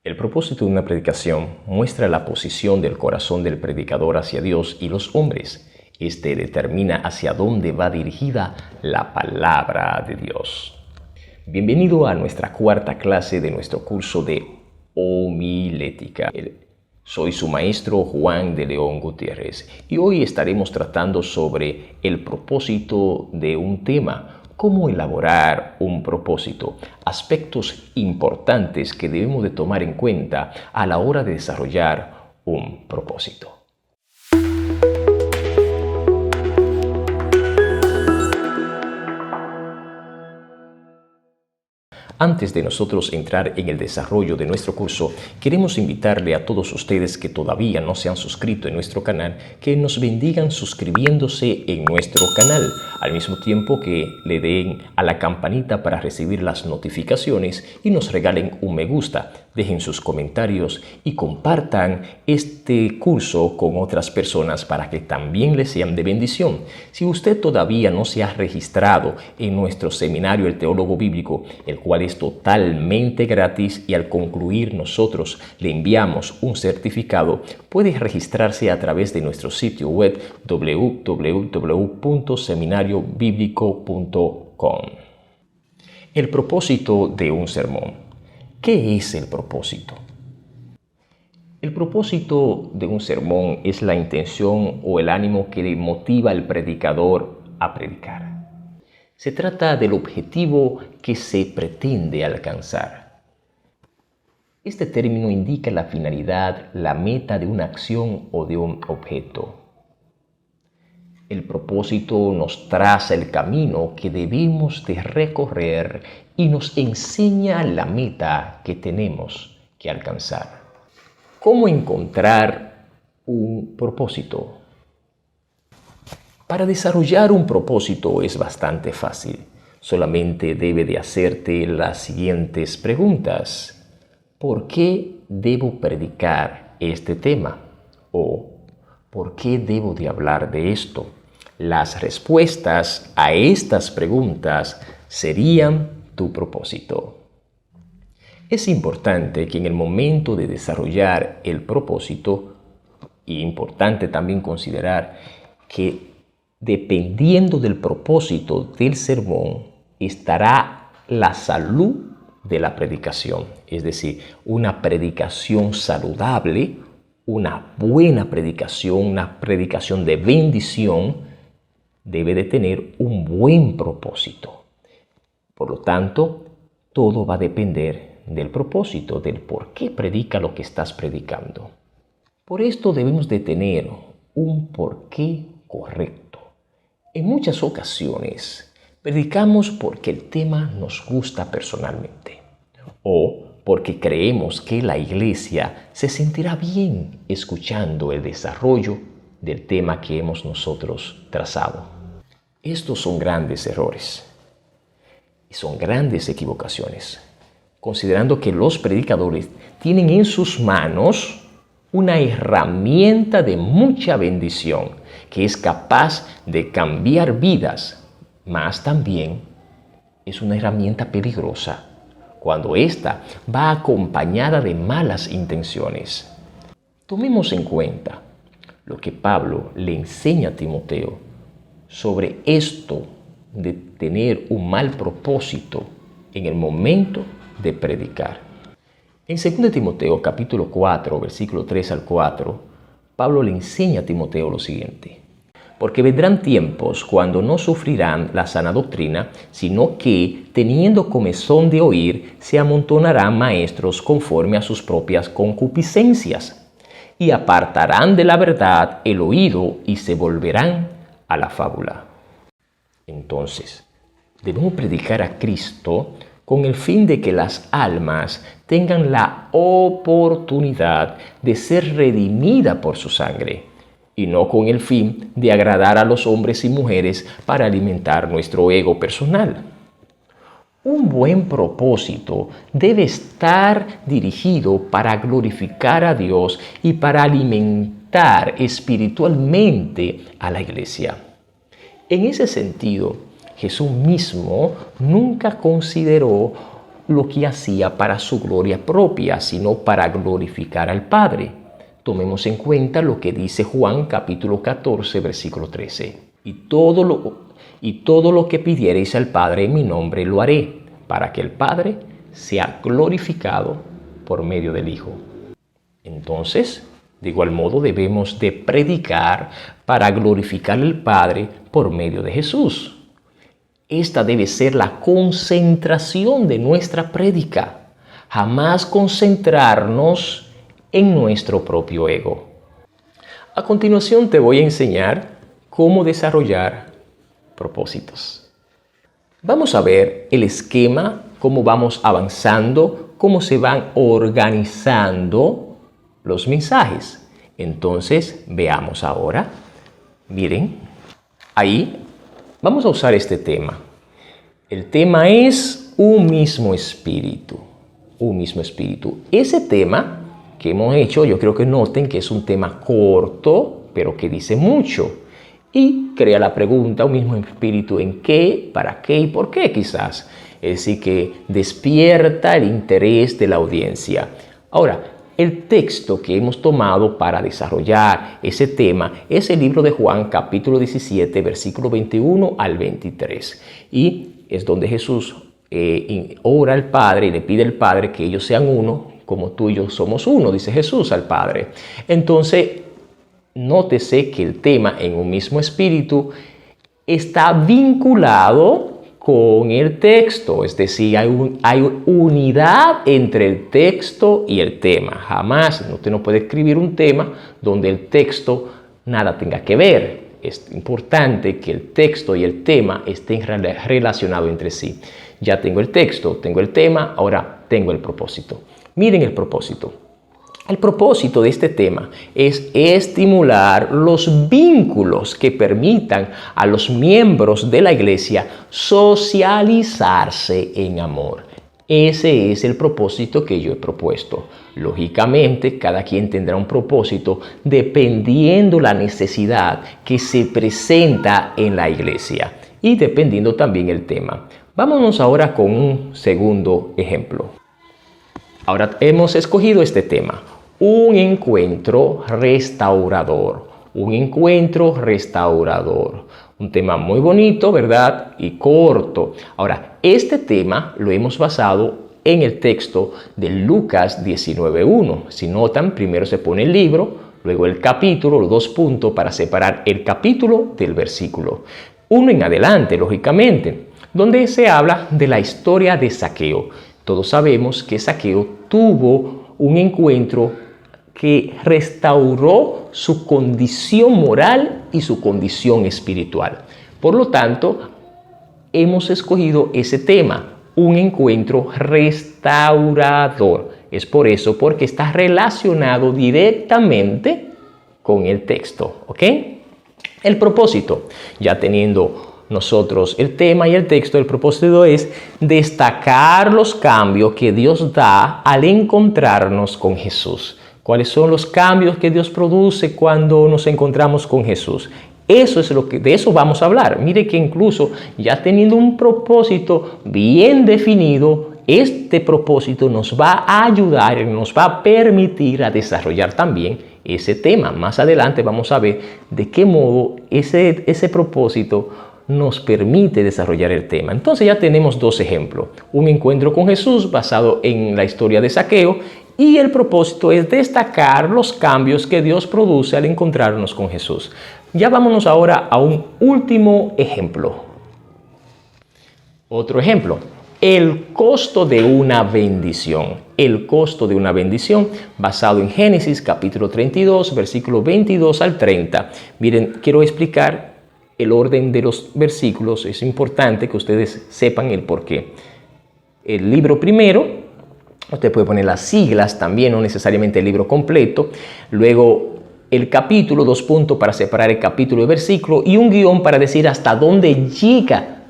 El propósito de una predicación muestra la posición del corazón del predicador hacia Dios y los hombres. Este determina hacia dónde va dirigida la palabra de Dios. Bienvenido a nuestra cuarta clase de nuestro curso de homilética. Soy su maestro Juan de León Gutiérrez y hoy estaremos tratando sobre el propósito de un tema. ¿Cómo elaborar un propósito? Aspectos importantes que debemos de tomar en cuenta a la hora de desarrollar un propósito. Antes de nosotros entrar en el desarrollo de nuestro curso, queremos invitarle a todos ustedes que todavía no se han suscrito en nuestro canal, que nos bendigan suscribiéndose en nuestro canal, al mismo tiempo que le den a la campanita para recibir las notificaciones y nos regalen un me gusta, dejen sus comentarios y compartan este curso con otras personas para que también les sean de bendición. Si usted todavía no se ha registrado en nuestro seminario El Teólogo Bíblico, el cual es totalmente gratis y al concluir nosotros le enviamos un certificado, puede registrarse a través de nuestro sitio web www.seminariobiblico.com. El propósito de un sermón. ¿Qué es el propósito? El propósito de un sermón es la intención o el ánimo que le motiva al predicador a predicar. Se trata del objetivo que se pretende alcanzar. Este término indica la finalidad, la meta de una acción o de un objeto. El propósito nos traza el camino que debemos de recorrer y nos enseña la meta que tenemos que alcanzar. ¿Cómo encontrar un propósito? Para desarrollar un propósito es bastante fácil. Solamente debe de hacerte las siguientes preguntas. ¿Por qué debo predicar este tema? ¿O por qué debo de hablar de esto? Las respuestas a estas preguntas serían tu propósito. Es importante que en el momento de desarrollar el propósito, y importante también considerar que dependiendo del propósito del sermón, estará la salud de la predicación. Es decir, una predicación saludable, una buena predicación, una predicación de bendición, debe de tener un buen propósito. Por lo tanto, todo va a depender del propósito, del por qué predica lo que estás predicando. Por esto debemos de tener un porqué correcto. En muchas ocasiones, predicamos porque el tema nos gusta personalmente o porque creemos que la iglesia se sentirá bien escuchando el desarrollo del tema que hemos nosotros trazado. Estos son grandes errores y son grandes equivocaciones, considerando que los predicadores tienen en sus manos una herramienta de mucha bendición que es capaz de cambiar vidas, mas también es una herramienta peligrosa cuando ésta va acompañada de malas intenciones. Tomemos en cuenta lo que Pablo le enseña a Timoteo sobre esto de tener un mal propósito en el momento de predicar. En 2 Timoteo capítulo 4, versículo 3 al 4, Pablo le enseña a Timoteo lo siguiente: porque vendrán tiempos cuando no sufrirán la sana doctrina, sino que, teniendo comezón de oír, se amontonarán maestros conforme a sus propias concupiscencias, y apartarán de la verdad el oído y se volverán a la fábula. Entonces, debemos predicar a Cristo con el fin de que las almas tengan la oportunidad de ser redimidas por su sangre, y no con el fin de agradar a los hombres y mujeres para alimentar nuestro ego personal. Un buen propósito debe estar dirigido para glorificar a Dios y para alimentar espiritualmente a la iglesia. En ese sentido, Jesús mismo nunca consideró lo que hacía para su gloria propia, sino para glorificar al Padre. Tomemos en cuenta lo que dice Juan capítulo 14, versículo 13. Y todo lo que pidiereis al Padre en mi nombre lo haré, para que el Padre sea glorificado por medio del Hijo. Entonces, de igual modo, debemos de predicar para glorificar al Padre por medio de Jesús. Esta debe ser la concentración de nuestra prédica. Jamás concentrarnos en nuestro propio ego. A continuación te voy a enseñar cómo desarrollar propósitos. Vamos a ver el esquema, cómo vamos avanzando, cómo se van organizando los mensajes. Entonces, veamos ahora. Miren, ahí vamos a usar este tema. El tema es un mismo espíritu. Un mismo espíritu. Ese tema que hemos hecho, yo creo que noten que es un tema corto, pero que dice mucho. Y crea la pregunta, un mismo espíritu, ¿en qué, para qué y por qué quizás? Es decir, que despierta el interés de la audiencia. Ahora, el texto que hemos tomado para desarrollar ese tema es el libro de Juan, capítulo 17, versículo 21 al 23. Y es donde Jesús ora al Padre y le pide al Padre que ellos sean uno, como tú y yo somos uno, dice Jesús al Padre. Entonces, nótese que el tema en un mismo espíritu está vinculado con el texto, es decir, hay unidad entre el texto y el tema. Jamás usted no puede escribir un tema donde el texto nada tenga que ver. Es importante que el texto y el tema estén relacionados entre sí. Ya tengo el texto, tengo el tema, ahora tengo el propósito. Miren el propósito. El propósito de este tema es estimular los vínculos que permitan a los miembros de la iglesia socializarse en amor. Ese es el propósito que yo he propuesto. Lógicamente, cada quien tendrá un propósito dependiendo la necesidad que se presenta en la iglesia y dependiendo también el tema. Vámonos ahora con un segundo ejemplo. Ahora hemos escogido este tema. Un encuentro restaurador. Un encuentro restaurador. Un tema muy bonito, ¿verdad? Y corto. Ahora, este tema lo hemos basado en el texto de Lucas 19:1. Si notan, primero se pone el libro, luego el capítulo, los 2 puntos para separar el capítulo del versículo. Uno en adelante, lógicamente, donde se habla de la historia de Zaqueo. Todos sabemos que Zaqueo tuvo un encuentro que restauró su condición moral y su condición espiritual. Por lo tanto, hemos escogido ese tema, un encuentro restaurador. Es por eso, porque está relacionado directamente con el texto, ¿ok? El propósito, ya teniendo nosotros el tema y el texto, el propósito es destacar los cambios que Dios da al encontrarnos con Jesús. ¿Cuáles son los cambios que Dios produce cuando nos encontramos con Jesús? Eso es de eso vamos a hablar. Mire que incluso ya teniendo un propósito bien definido, este propósito nos va a ayudar y nos va a permitir a desarrollar también ese tema. Más adelante vamos a ver de qué modo ese propósito nos permite desarrollar el tema. Entonces ya tenemos 2 ejemplos. Un encuentro con Jesús basado en la historia de Zaqueo y el propósito es destacar los cambios que Dios produce al encontrarnos con Jesús. Ya vámonos ahora a un último ejemplo. Otro ejemplo. El costo de una bendición. El costo de una bendición basado en Génesis capítulo 32, versículo 22 al 30. Miren, quiero explicar el orden de los versículos. Es importante que ustedes sepan el porqué. El libro primero, usted puede poner las siglas también, no necesariamente el libro completo. Luego el capítulo, 2 puntos para separar el capítulo y versículo y un guión para decir hasta dónde llega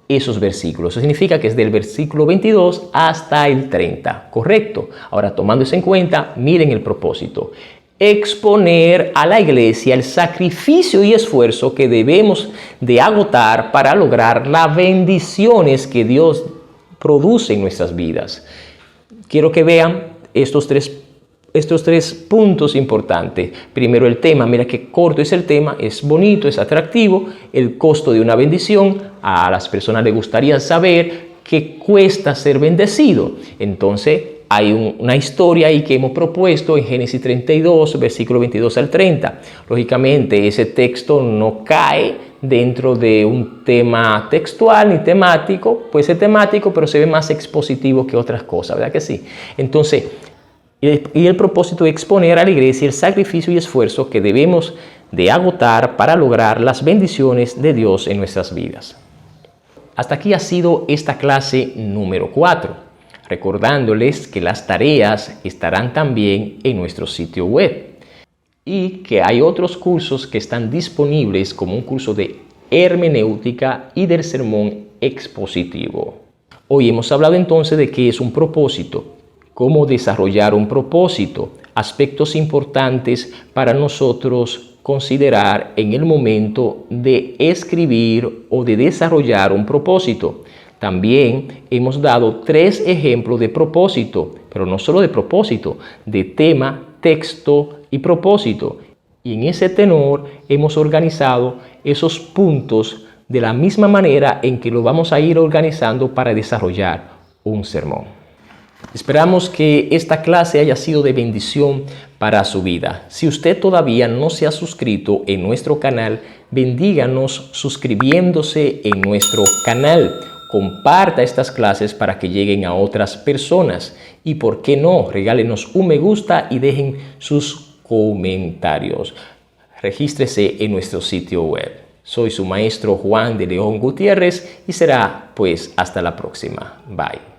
esos versículos. Eso significa que es del versículo 22 hasta el 30, ¿correcto? Ahora, tomando eso en cuenta, miren el propósito. Exponer a la iglesia el sacrificio y esfuerzo que debemos de agotar para lograr las bendiciones que Dios produce en nuestras vidas. Quiero que vean estos tres puntos importantes. Primero el tema, mira qué corto es el tema, es bonito, es atractivo. El costo de una bendición, a las personas les gustaría saber qué cuesta ser bendecido. Entonces hay una historia ahí que hemos propuesto en Génesis 32, versículo 22 al 30. Lógicamente ese texto no cae dentro de un tema textual ni temático, puede ser temático, pero se ve más expositivo que otras cosas, ¿verdad que sí? Entonces, y el propósito de exponer a la iglesia el sacrificio y esfuerzo que debemos de agotar para lograr las bendiciones de Dios en nuestras vidas. Hasta aquí ha sido esta clase número 4, recordándoles que las tareas estarán también en nuestro sitio web y que hay otros cursos que están disponibles como un curso de hermenéutica y del sermón expositivo. Hoy hemos hablado entonces de qué es un propósito, cómo desarrollar un propósito, aspectos importantes para nosotros considerar en el momento de escribir o de desarrollar un propósito. También hemos dado 3 ejemplos de propósito, pero no solo de propósito, de tema, texto y propósito. Y en ese tenor hemos organizado esos puntos de la misma manera en que lo vamos a ir organizando para desarrollar un sermón. Esperamos que esta clase haya sido de bendición para su vida. Si usted todavía no se ha suscrito en nuestro canal, bendíganos suscribiéndose en nuestro canal. Comparta estas clases para que lleguen a otras personas. Y por qué no, regálenos un me gusta y dejen sus comentarios. Regístrese en nuestro sitio web. Soy su maestro Juan de León Gutiérrez y será pues hasta la próxima. Bye.